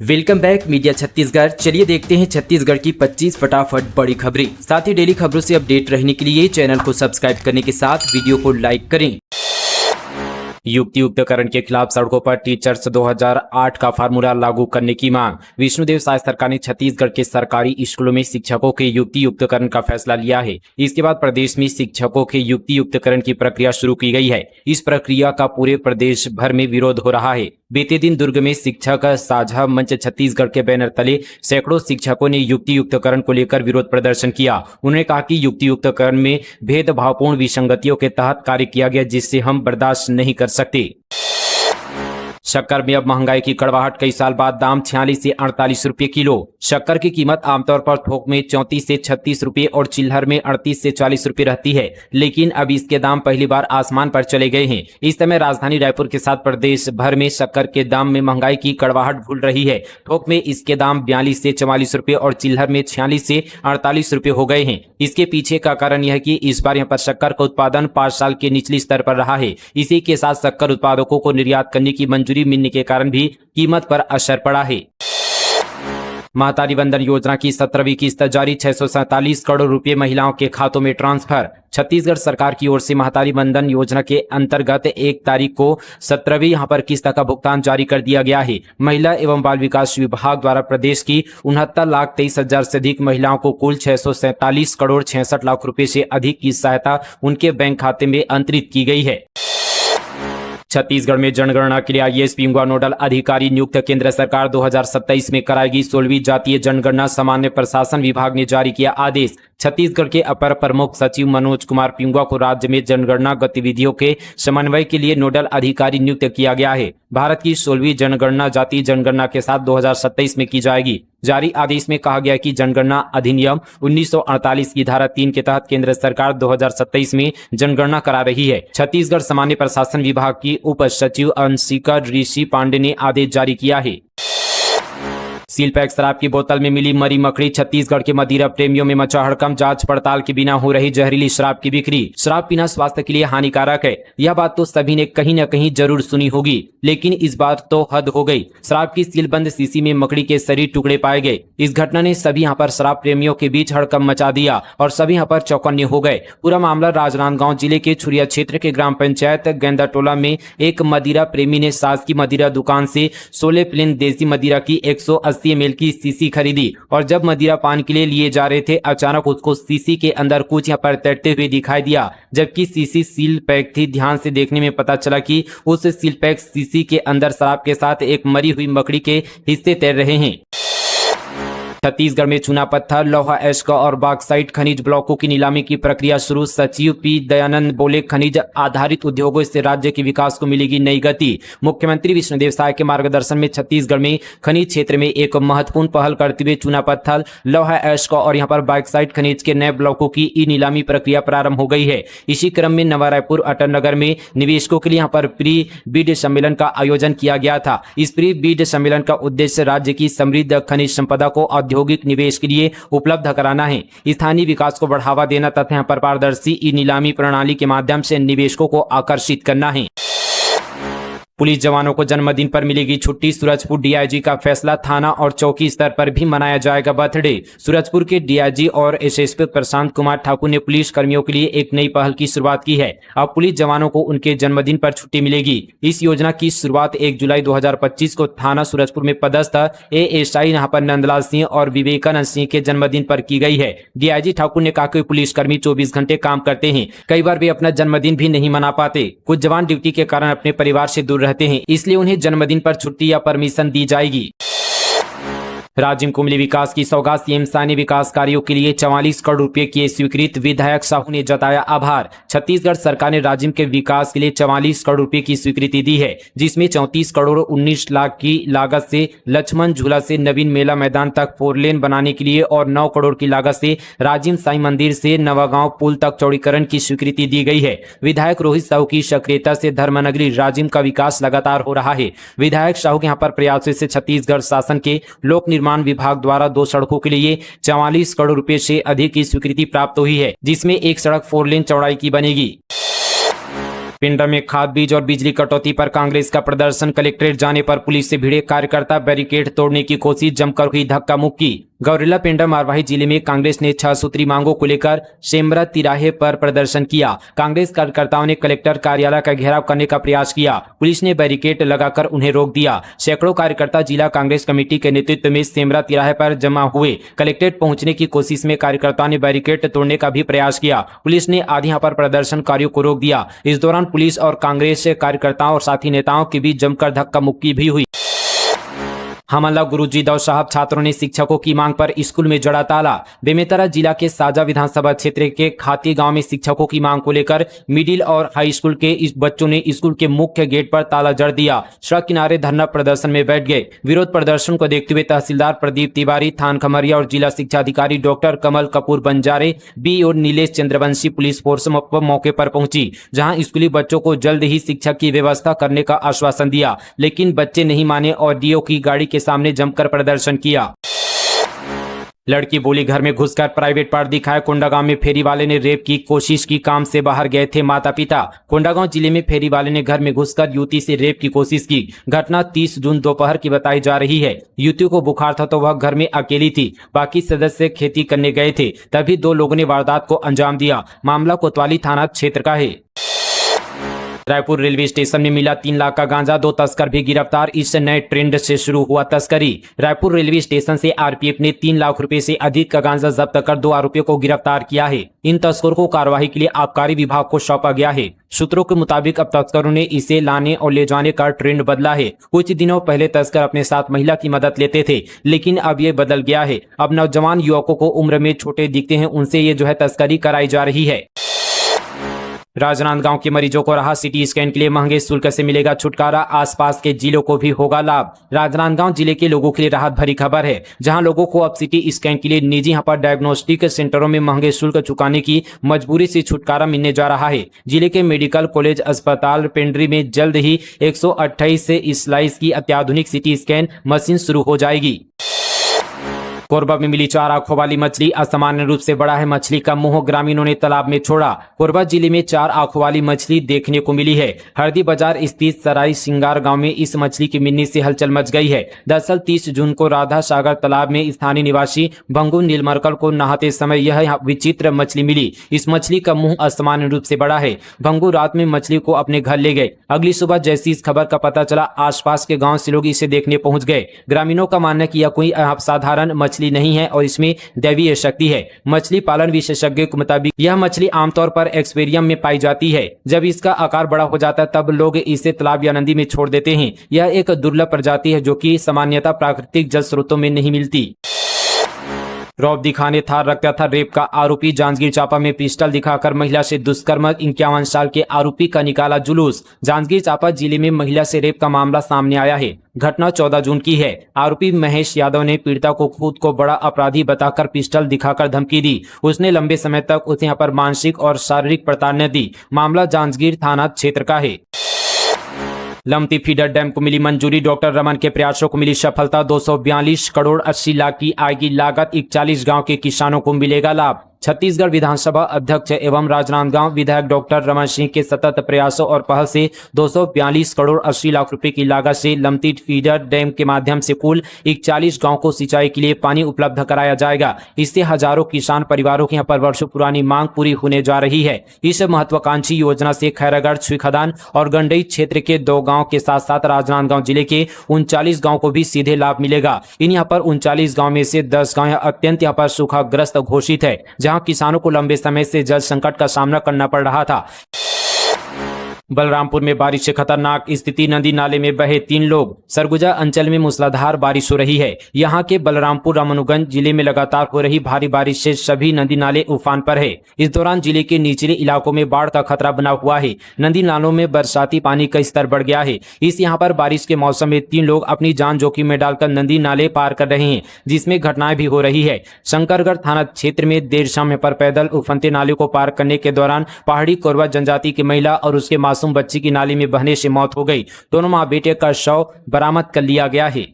Welcome back media Chhattisgarh. चलिए देखते हैं छत्तीसगढ़ की 25 फटाफट बड़ी खबरें। साथ ही डेली खबरों से अपडेट रहने के लिए चैनल को सब्सक्राइब करने के साथ वीडियो को लाइक करें। युक्तियुक्तकरण के खिलाफ सड़कों पर टीचर्स 2008 का फार्मूला लागू करने की मांग। विष्णुदेव साय सरकार ने छत्तीसगढ़ के सरकारी स्कूलों में शिक्षकों के युक्तियुक्तकरण का फैसला लिया है। इसके बाद प्रदेश में शिक्षकों के युक्तियुक्तकरण की प्रक्रिया शुरू की गई है। इस प्रक्रिया का पूरे प्रदेश भर में विरोध हो रहा है। बीते दिन दुर्ग में शिक्षक साझा मंच छत्तीसगढ़ के बैनर तले सैकड़ों शिक्षकों ने युक्तियुक्तकरण को लेकर विरोध प्रदर्शन किया। उन्होंने कहा कि युक्तियुक्तकरण में भेदभावपूर्ण विसंगतियों के तहत कार्य किया गया, जिससे हम बर्दाश्त नहीं कर सकते। शक्कर में अब महंगाई की कड़वाहट, कई साल बाद दाम 46 से 48 रुपये किलो। शक्कर की कीमत आमतौर पर थोक में 34 से 36 रुपये और चिल्हर में 38 से 40 रुपये रहती है, लेकिन अब इसके दाम पहली बार आसमान पर चले गए हैं। इस समय राजधानी रायपुर के साथ प्रदेश भर में शक्कर के दाम में महंगाई की कड़वाहट घुल रही है। थोक में इसके दाम 42 से 44 रुपये और चिल्हर में 46 से 48 रुपये हो गए हैं। इसके पीछे का कारण यह है कि इस बार यहाँ पर शक्कर का उत्पादन 5 साल के निचली स्तर पर रहा है। इसी के साथ शक्कर उत्पादकों को निर्यात करने की मंजूरी मिलने के कारण भी कीमत पर असर पड़ा है। महतारी वंदन योजना की 17वीं किस्त जारी, 647 करोड़ रुपए महिलाओं के खातों में ट्रांसफर। छत्तीसगढ़ सरकार की ओर से महतारी वंदन योजना के अंतर्गत 1 तारीख को 17वीं यहाँ पर किस्त का भुगतान जारी कर दिया गया है। महिला एवं बाल विकास विभाग द्वारा प्रदेश की 69,23,000 से अधिक महिलाओं को कुल 647 करोड़ 66 लाख रुपए से अधिक की सहायता उनके बैंक खाते में अंतरित की गई है। छत्तीसगढ़ में जनगणना के लिए आईएएस पिंगुआ नोडल अधिकारी नियुक्त। केंद्र सरकार 2027 में कराएगी 16वीं जातीय जनगणना। सामान्य प्रशासन विभाग ने जारी किया आदेश। छत्तीसगढ़ के अपर प्रमुख सचिव मनोज कुमार पिंगुआ को राज्य में जनगणना गतिविधियों के समन्वय के लिए नोडल अधिकारी नियुक्त किया गया है। भारत की 16वीं जनगणना जातीय जनगणना के साथ 2027 में की जाएगी। जारी आदेश में कहा गया कि जनगणना अधिनियम 1948 की धारा 3 के तहत केंद्र सरकार 2027 में जनगणना करा रही है। छत्तीसगढ़ सामान्य प्रशासन विभाग की उप सचिव अंशिका ऋषि पांडे ने आदेश जारी किया है। सील पैक शराब की बोतल में मिली मरी मकड़ी। छत्तीसगढ़ के मदिरा प्रेमियों में मचा हड़कंप। जांच पड़ताल के बिना हो रही जहरीली शराब की बिक्री। शराब पीना स्वास्थ्य के लिए हानिकारक है, यह बात तो सभी ने कहीं न कहीं जरूर सुनी होगी, लेकिन इस बार तो हद हो गई। शराब की सीलबंद शीशी में मकड़ी के शरीर टुकड़े पाए गए। इस घटना ने सभी यहाँ पर शराब प्रेमियों के बीच हड़कंप मचा दिया और सभी यहाँ पर चौकन्ने हो गए। पूरा मामला राजनांदगांव जिले के छुरिया क्षेत्र के ग्राम पंचायत गेंदाटोला में एक मदिरा प्रेमी ने सास की मदिरा दुकान से 16 प्लेन देसी मदिरा की 180 ml की शीशी खरीदी और जब मदिरा पान के लिए लिए जा रहे थे, अचानक उसको शीशी के अंदर कुछ यहाँ पर तैरते हुए दिखाई दिया। जबकि शीशी सील पैक थी। ध्यान से देखने में पता चला कि उस सील पैक शीशी के अंदर शराब के साथ एक मरी हुई मकड़ी के हिस्से तैर रहे हैं। छत्तीसगढ़ में चूना पत्थर, लोहा एस्क और बॉक्साइट खनिज ब्लॉकों की नीलामी की प्रक्रिया शुरू। सचिव पी दयानंद बोले, खनिज आधारित उद्योगों से राज्य के विकास को मिलेगी नई गति। मुख्यमंत्री विष्णुदेव साय के मार्गदर्शन में छत्तीसगढ़ में खनिज क्षेत्र में एक महत्वपूर्ण पहल करते हुए चूना पत्थर, लोहा एस्क और यहाँ पर बॉक्साइट खनिज के नए ब्लॉकों की ई नीलामी प्रक्रिया प्रारंभ हो गई है। इसी क्रम में नवा रायपुर अटल नगर में निवेशकों के लिए यहाँ पर प्री बीड सम्मेलन का आयोजन किया गया था। इस प्री बीड सम्मेलन का उद्देश्य राज्य की समृद्ध खनिज संपदा को औद्योगिक निवेश के लिए उपलब्ध कराना है, स्थानीय विकास को बढ़ावा देना तथा यहाँ पर पारदर्शी ई नीलामी प्रणाली के माध्यम से निवेशकों को आकर्षित करना है। पुलिस जवानों को जन्मदिन पर मिलेगी छुट्टी। सूरजपुर डीआईजी का फैसला, थाना और चौकी स्तर पर भी मनाया जाएगा बर्थडे। सूरजपुर के डीआईजी और एसएसपी प्रशांत कुमार ठाकुर ने पुलिस कर्मियों के लिए एक नई पहल की शुरुआत की है। अब पुलिस जवानों को उनके जन्मदिन पर छुट्टी मिलेगी। इस योजना की शुरुआत 1 जुलाई 2025 को थाना सूरजपुर में पदस्थ एएसआई यहाँ पर नंदलाल सिंह और विवेकानंद सिंह के जन्मदिन पर की गई है। डीआईजी ठाकुर ने कहा कि पुलिसकर्मी 24 घंटे काम करते हैं, कई बार वे अपना जन्मदिन भी नहीं मना पाते। कुछ जवान ड्यूटी के कारण अपने परिवार से दूर रहते हैं, इसलिए उन्हें जन्मदिन पर छुट्टी या परमिशन दी जाएगी। राजिम को मिली विकास की सौगात। सीएम साय ने विकास कार्यों के लिए 44 करोड़ रुपए की स्वीकृत। विधायक साहू ने जताया आभार। छत्तीसगढ़ सरकार ने राजिम के विकास के लिए 44 करोड़ रुपए की स्वीकृति दी है, जिसमें 34 करोड़ 19 लाख की लागत से लक्ष्मण झूला से नवीन मेला मैदान तक 4 लेन बनाने के लिए और 9 करोड़ की लागत से राजिम साई मंदिर से नवागांव पुल तक चौड़ीकरण की स्वीकृति दी गई है। विधायक रोहित साहू की सक्रियता से धर्मनगरी राजिम का विकास लगातार हो रहा है। विधायक साहू के यहाँ पर प्रयासों से छत्तीसगढ़ शासन के लोक निर्माण विभाग द्वारा 2 सड़कों के लिए 44 करोड़ रुपए से अधिक की स्वीकृति प्राप्त हुई है, जिसमें एक सड़क 4 लेन चौड़ाई की बनेगी। पिंडा में खाद बीज और बिजली कटौती पर कांग्रेस का प्रदर्शन। कलेक्ट्रेट जाने पर पुलिस से भिड़े कार्यकर्ता, बैरिकेड तोड़ने की कोशिश, जमकर हुई धक्का मुक्की। गौरेला पिंडा मारवाही जिले में कांग्रेस ने 6 सूत्री मांगों को लेकर शेमरा तिराहे पर प्रदर्शन किया। कांग्रेस कार्यकर्ताओं ने कलेक्टर कार्यालय का घेराव करने का प्रयास किया। पुलिस ने बैरिकेड लगाकर उन्हें रोक दिया। सैकड़ों कार्यकर्ता जिला कांग्रेस कमेटी के नेतृत्व में शेमरा तिराहे पर जमा हुए। कलेक्ट्रेट पहुंचने की कोशिश में कार्यकर्ताओं ने बैरिकेड तोड़ने का भी प्रयास किया। पुलिस ने आधी यहाँ पर प्रदर्शनकारियों को रोक दिया। इस दौरान पुलिस और कांग्रेस कार्यकर्ताओं और साथी नेताओं के बीच जमकर धक्का मुक्की भी हुई। हमला गुरुजी दौ साहब, छात्रों ने शिक्षकों की मांग पर स्कूल में जड़ा ताला। बेमेतरा जिला के साजा विधानसभा क्षेत्र के खाती गांव में शिक्षकों की मांग को लेकर मिडिल और हाई स्कूल के इस बच्चों ने स्कूल के मुख्य गेट पर ताला जड़ दिया। सड़क किनारे धरना प्रदर्शन में बैठ गए। विरोध प्रदर्शन को देखते हुए तहसीलदार प्रदीप तिवारी, थान खमरिया और जिला शिक्षा अधिकारी डॉक्टर कमल कपूर बंजारे, बी और नीलेश चंद्रवंशी पुलिस फोर्स मौके पर पहुंची, जहां स्कूली बच्चों को जल्द ही शिक्षा की व्यवस्था करने का आश्वासन दिया, लेकिन बच्चे नहीं माने और डीओ की गाड़ी के सामने जमकर प्रदर्शन किया। लड़की बोली, घर में घुसकर प्राइवेट पार्ट दिखाया। कोंडागांव में फेरी वाले ने रेप की कोशिश की, काम से बाहर गए थे माता पिता। कोंडागांव जिले में फेरी वाले ने घर में घुसकर युवती से रेप की कोशिश की। घटना 30 जून दोपहर की बताई जा रही है। युवती को बुखार था तो वह घर में अकेली थी। बाकी सदस्य खेती करने गए थे, तभी 2 लोगों ने वारदात को अंजाम दिया। मामला कोतवाली थाना क्षेत्र का है। रायपुर रेलवे स्टेशन में मिला 3 लाख का गांजा, 2 तस्कर भी गिरफ्तार। इस नए ट्रेंड से शुरू हुआ तस्करी। रायपुर रेलवे स्टेशन से आरपीएफ ने 3 लाख रुपए से अधिक का गांजा जब्त कर 2 आरोपियों को गिरफ्तार किया है। इन तस्करों को कार्रवाई के लिए आबकारी विभाग को सौंपा गया है। सूत्रों के मुताबिक अब तस्करों ने इसे लाने और ले जाने का ट्रेंड बदला है। कुछ दिनों पहले तस्कर अपने साथ महिला की मदद लेते थे, लेकिन अब ये बदल गया है। अब नौजवान युवकों को उम्र में छोटे दिखते हैं, उनसे ये तस्करी कराई जा रही है। राजनांदगांव के मरीजों को रहा सिटी स्कैन के लिए महंगे शुल्क से मिलेगा छुटकारा, आसपास के जिलों को भी होगा लाभ। राजनांदगांव जिले के लोगों के लिए राहत भरी खबर है, जहां लोगों को अब सिटी स्कैन के लिए निजी यहाँ पर डायग्नोस्टिक सेंटरों में महंगे शुल्क चुकाने की मजबूरी से छुटकारा मिलने जा रहा है। जिले के मेडिकल कॉलेज अस्पताल पेंड्री में जल्द ही 128 से स्लाइस की अत्याधुनिक सिटी स्कैन मशीन शुरू हो जाएगी। कोरबा में मिली 4 आंखों वाली मछली, असामान्य रूप से बड़ा है मछली का मुंह, ग्रामीणों ने तालाब में छोड़ा। कोरबा जिले में 4 आंखों वाली मछली देखने को मिली है। हरदी बाजार स्थित सराय सिंगार गांव में इस मछली की मिलने से हलचल मच गई है। दरअसल 30 जून को राधा सागर तालाब में स्थानीय निवासी भंगू नीलमरकल को नहाते समय यह विचित्र मछली मिली। इस मछली का मुंह असामान्य रूप से बड़ा है। भंगू रात में मछली को अपने घर ले गए। अगली सुबह जैसी इस खबर का पता चला, आसपास के गाँव से लोग इसे देखने पहुंच गए। ग्रामीणों का मानना है कि यह कोई साधारण मछली नहीं है और इसमें दैवीय शक्ति है। मछली पालन विशेषज्ञों के मुताबिक यह मछली आमतौर पर एक्वेरियम में पाई जाती है। जब इसका आकार बड़ा हो जाता है तब लोग इसे तालाब या नदी में छोड़ देते हैं। यह एक दुर्लभ प्रजाति है जो कि सामान्यतः प्राकृतिक जल स्रोतों में नहीं मिलती। रौब दिखाने था रखता था रेप का आरोपी, जांजगीर चांपा में पिस्टल दिखाकर महिला से दुष्कर्म, 51 साल के आरोपी का निकाला जुलूस। जांजगीर चांपा जिले में महिला से रेप का मामला सामने आया है। घटना 14 जून की है। आरोपी महेश यादव ने पीड़िता को खुद को बड़ा अपराधी बताकर पिस्टल दिखाकर धमकी दी। उसने लंबे समय तक उसे यहाँ पर मानसिक और शारीरिक प्रताड़ना दी। मामला जांजगीर थाना क्षेत्र का है। लमती फीडर डैम को मिली मंजूरी, डॉक्टर रमन के प्रयासों को मिली सफलता। 242 करोड़ 80 लाख की आएगी लागत, 41 गांव के किसानों को मिलेगा लाभ। छत्तीसगढ़ विधानसभा अध्यक्ष एवं राजनांदगांव विधायक डॉक्टर रमन सिंह के सतत प्रयासों और पहल से 242 करोड़ 80 लाख रुपए की लागत से लमती फीडर डैम के माध्यम से कुल 41 गांव को सिंचाई के लिए पानी उपलब्ध कराया जाएगा। इससे हजारों किसान परिवारों की यहाँ पर वर्षों पुरानी मांग पूरी होने जा रही है। इस महत्वाकांक्षी योजना से खैरागढ़, छुईखदान और गंडई क्षेत्र के 2 गाँव के साथ साथ राजनांदगांव जिले के 39 गाँव को भी सीधे लाभ मिलेगा। इन यहाँ पर 39 गाँव में से 10 गाँव अत्यंत यहाँ पर सूखाग्रस्त घोषित है, जहां किसानों को लंबे समय से जल संकट का सामना करना पड़ रहा था। बलरामपुर में बारिश से खतरनाक स्थिति, नदी नाले में बहे 3 लोग। सरगुजा अंचल में मूसलाधार बारिश हो रही है। यहाँ के बलरामपुर रामानुगंज जिले में लगातार हो रही भारी बारिश से सभी नदी नाले उफान पर है। इस दौरान जिले के निचले इलाकों में बाढ़ का खतरा बना हुआ है। नदी नालों में बरसाती पानी का स्तर बढ़ गया है। इस यहाँ पर बारिश के मौसम में 3 लोग अपनी जान जोखिम में डालकर नदी नाले पार कर रहे हैं, जिसमें घटनाएं भी हो रही है। शंकरगढ़ थाना क्षेत्र में देर शाम पर पैदल उफनते नाले को पार करने के दौरान पहाड़ी कोरवा जनजाति की महिला और उसके मासूम बच्ची की नाली में बहने से मौत हो गई। दोनों मां बेटे का शव बरामद कर लिया गया है।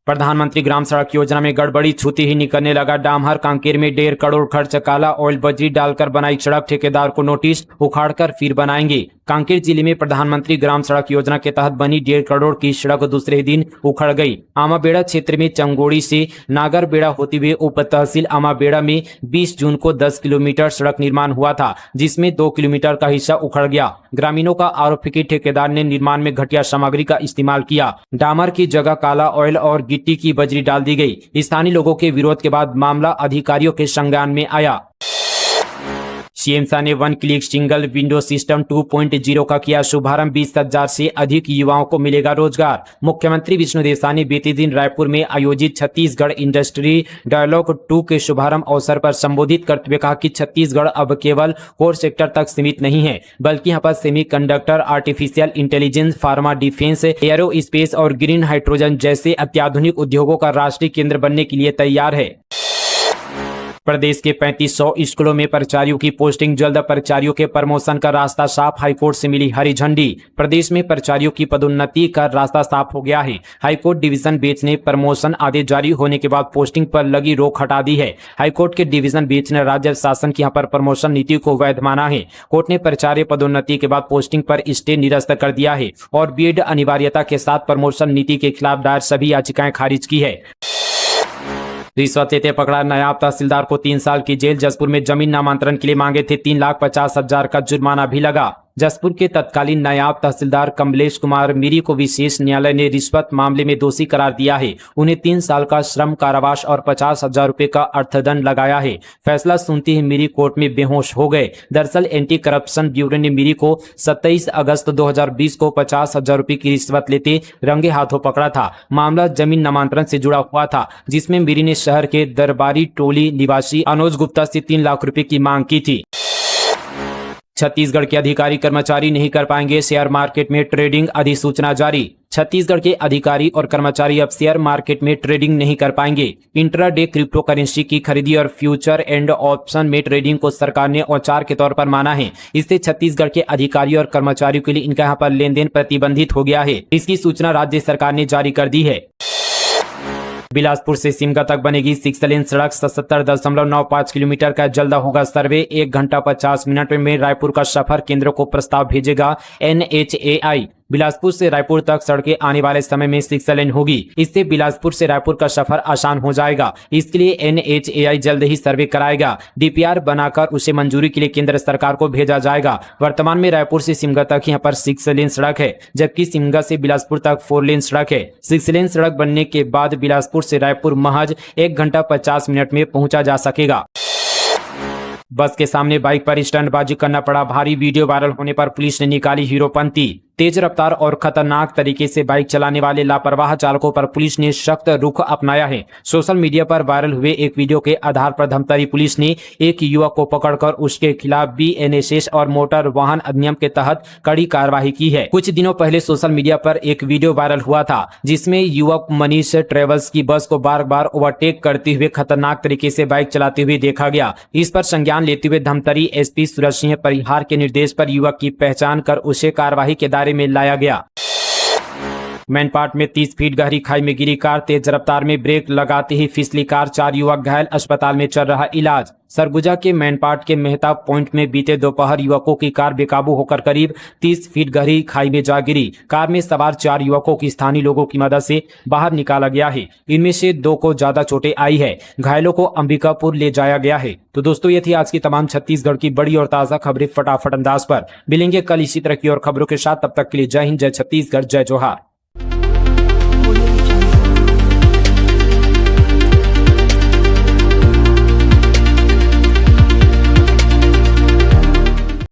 प्रधानमंत्री ग्राम सड़क योजना में गड़बड़ी छूते ही निकलने लगा डामर। कांकेर में 1.5 करोड़ खर्च, काला ऑयल बजरी डालकर बनाई सड़क, ठेकेदार को नोटिस, उखाड़कर फिर बनाएंगे। कांकेर जिले में प्रधानमंत्री ग्राम सड़क योजना के तहत बनी 1.5 करोड़ की सड़क दूसरे दिन उखड़ गई। आमाबेड़ा क्षेत्र में चंगोड़ी से नागरबेड़ा होते हुए उप तहसील आमाबेड़ा में 20 जून को 10 किलोमीटर सड़क निर्माण हुआ था, जिसमें 2 किलोमीटर का हिस्सा उखड़ गया। ग्रामीणों का आरोप है कि ठेकेदार ने निर्माण में घटिया सामग्री का इस्तेमाल किया। डामर की जगह काला ऑयल और गिट्टी की बजरी डाल दी गई। स्थानीय लोगों के विरोध के बाद मामला अधिकारियों के संज्ञान में आया। सीएम शाह ने 1 क्लिक सिंगल विंडो सिस्टम 2.0 का किया शुभारंभ। 20,000 से अधिक युवाओं को मिलेगा रोजगार। मुख्यमंत्री विष्णुदेव साय ने बीते दिन रायपुर में आयोजित छत्तीसगढ़ इंडस्ट्री डायलॉग 2 के शुभारंभ अवसर पर संबोधित करते हुए कहा कि छत्तीसगढ़ अब केवल कोर सेक्टर तक सीमित नहीं है, बल्कि यहाँ पर semiconductor, artificial intelligence, pharma, defence, arrow space और ग्रीन हाइड्रोजन जैसे अत्याधुनिक उद्योगों का राष्ट्रीय केंद्र बनने के लिए तैयार है। प्रदेश के 3500 स्कूलों में प्राचार्यों की पोस्टिंग जल्द, प्राचार्यों के प्रमोशन का रास्ता साफ, हाईकोर्ट से मिली हरी झंडी। प्रदेश में प्राचार्यों की पदोन्नति का रास्ता साफ हो गया है। हाईकोर्ट डिवीजन बेंच ने प्रमोशन आदेश जारी होने के बाद पोस्टिंग पर लगी रोक हटा दी है। हाईकोर्ट के डिवीजन बेंच ने राज्य शासन की यहाँ पर प्रमोशन नीति को वैध माना है। कोर्ट ने प्राचार्य पदोन्नति के बाद पोस्टिंग पर स्टे निरस्त कर दिया है और बीएड अनिवार्यता के साथ प्रमोशन नीति के खिलाफ दायर सभी याचिकाएं खारिज की है। रिश्वत लेते पकड़ा नायब तहसीलदार को 3 साल की जेल। जसपुर में जमीन नामांतरण के लिए मांगे थे 3,50,000 का जुर्माना भी लगा। जसपुर के तत्कालीन नायब तहसीलदार कमलेश कुमार मीरी को विशेष न्यायालय ने रिश्वत मामले में दोषी करार दिया है। उन्हें 3 साल का श्रम कारावास और 50,000 रुपए का अर्थदंड लगाया है। फैसला सुनते ही मीरी कोर्ट में बेहोश हो गए। दरअसल एंटी करप्शन ब्यूरो ने मीरी को 27 अगस्त 2020 को 50,000 रुपए की रिश्वत लेते रंगे हाथों पकड़ा था। मामला जमीन नामांतरण से जुड़ा हुआ था, जिसमें मीरी ने शहर के दरबारी टोली निवासी अनुज गुप्ता से 3 लाख रुपए की मांग की थी। छत्तीसगढ़ के अधिकारी कर्मचारी नहीं कर पाएंगे शेयर मार्केट में ट्रेडिंग, अधिसूचना जारी। छत्तीसगढ़ के अधिकारी और कर्मचारी अब शेयर मार्केट में ट्रेडिंग नहीं कर पाएंगे। इंट्राडे क्रिप्टो करेंसी की खरीदी और फ्यूचर एंड ऑप्शन में ट्रेडिंग को सरकार ने औचार के तौर पर माना है। इससे छत्तीसगढ़ के अधिकारी और कर्मचारियों के लिए इनका यहाँ पर लेन देन प्रतिबंधित हो गया है। इसकी सूचना राज्य सरकार ने जारी कर दी है। बिलासपुर से सिमगा तक बनेगी 6 लेन सड़क, 77.95 किलोमीटर का जल्द होगा सर्वे। 1 घंटा 50 मिनट में रायपुर का सफर केंद्र को प्रस्ताव भेजेगा NHAI। बिलासपुर से रायपुर तक सड़कें आने वाले समय में 6 लेन होगी। इससे बिलासपुर से रायपुर का सफर आसान हो जाएगा। इसके लिए NHAI जल्द ही सर्वे कराएगा। DPR बनाकर उसे मंजूरी के लिए केंद्र सरकार को भेजा जाएगा। वर्तमान में रायपुर से सिमगा तक यहाँ पर 6 लेन सड़क है, जबकि सिमगा से बिलासपुर तक 4 लेन सड़क है। 6 लेन सड़क बनने के बाद बिलासपुर से रायपुर महज 1 घंटा 50 मिनट में पहुंचा जा सकेगा। बस के सामने बाइक पर स्टंटबाजी करना पड़ा भारी। वीडियो वायरल होने पर पुलिस ने निकाली हीरोपंती। तेज रफ्तार और खतरनाक तरीके से बाइक चलाने वाले लापरवाह चालकों पर पुलिस ने सख्त रुख अपनाया है। सोशल मीडिया पर वायरल हुए एक वीडियो के आधार पर धमतरी पुलिस ने एक युवक को पकड़कर उसके खिलाफ BNSS और मोटर वाहन अधिनियम के तहत कड़ी कार्रवाई की है। कुछ दिनों पहले सोशल मीडिया पर एक वीडियो वायरल हुआ था, जिसमें युवक मनीष ट्रेवल्स की बस को बार बार ओवरटेक करते हुए खतरनाक तरीके से बाइक चलाते हुए देखा गया। इस पर संज्ञान लेते हुए धमतरी SP सूरज सिंह परिहार के निर्देश पर युवक की पहचान कर उसे कार्रवाई के में लाया गया। मैनपाट में 30 फीट गहरी खाई में गिरी कार, तेज रफ्तार में ब्रेक लगाते ही फिसली कार, 4 युवक घायल, अस्पताल में चल रहा इलाज। सरगुजा के मैनपाट के मेहता पॉइंट में बीते दोपहर युवकों की कार बेकाबू होकर करीब 30 फीट गहरी खाई में जा गिरी। कार में सवार 4 युवकों की स्थानीय लोगों की मदद से बाहर निकाला गया है। इनमें से 2 को ज्यादा चोटें आई है। घायलों को अंबिकापुर ले जाया गया है। तो दोस्तों, ये थी आज की तमाम छत्तीसगढ़ की बड़ी और ताजा खबरें फटाफट अंदाज पर। मिलेंगे कल इसी तरह की और खबरों के साथ। तब तक के लिए जय हिंद, जय छत्तीसगढ़, जय जोहार।